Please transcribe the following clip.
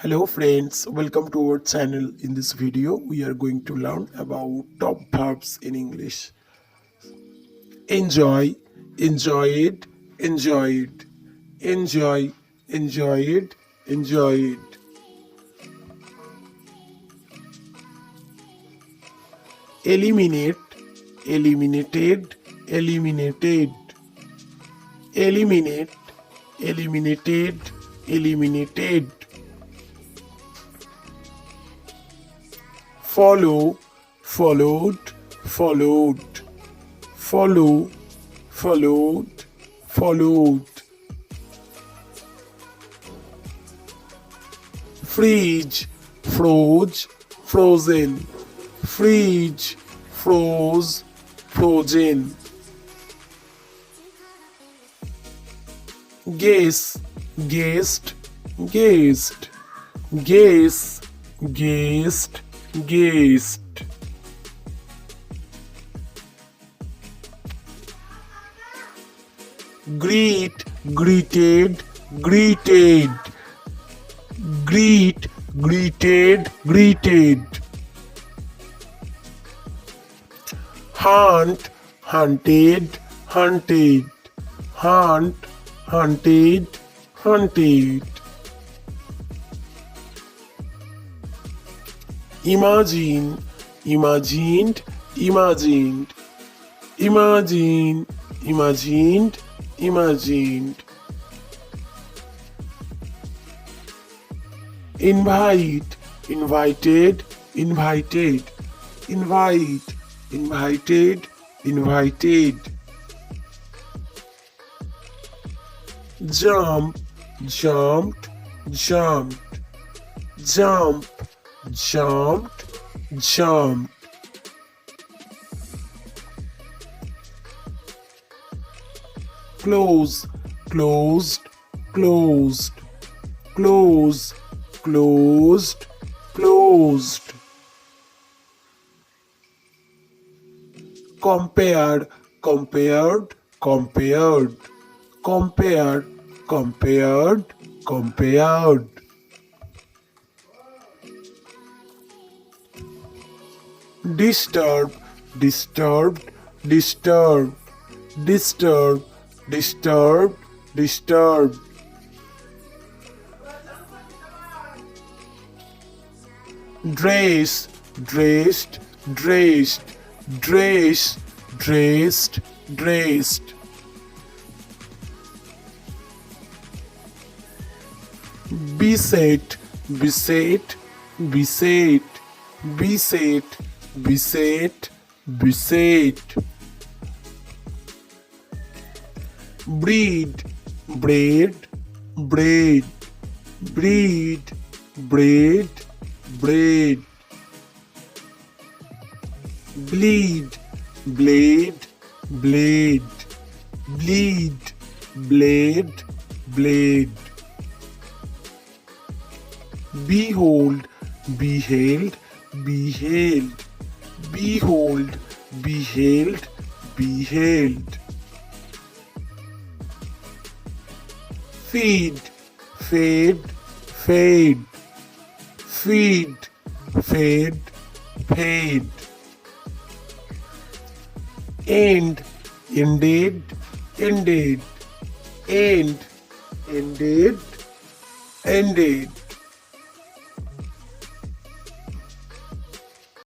Hello friends, welcome to our channel. In this video, we are going to learn about top verbs in English. Enjoy, enjoy it, enjoy it. Enjoy, enjoy it, enjoy it. Eliminate, eliminated, eliminated. Eliminate, eliminated, eliminated. Follow, followed, followed. Follow, followed, followed. Freeze, froze, frozen. Freeze, froze, frozen. Guess, guessed, guessed. Guess, guessed, guessed. Greet, greeted, greeted. Greet, greeted, greeted. Hunt, hunted, hunted. Hunt, hunted, hunted. Imagine, imagined, imagined. Imagine, imagined, imagined. Invite, invited, invited. Invite, invited, invited. Jump, jumped, jumped. Jump, jumped, jumped. Close, closed, closed. Close, closed, closed. Compared, compared, compared. Compared, compared, compared. Disturb, disturbed, disturbed. Disturb, disturbed, disturbed. Dress, dressed, dressed. Dress, dressed, dressed. Beset, beset, beset. Beset, beset, beset. Breed, bread, bread. Breed, bread, bread. Bleed, blade, blade. Bleed, blade, blade. Behold, beheld, beheld. Behold, beheld, beheld. Feed, fed, fed. Feed, fed, fed. End, ended, ended. End, ended, ended.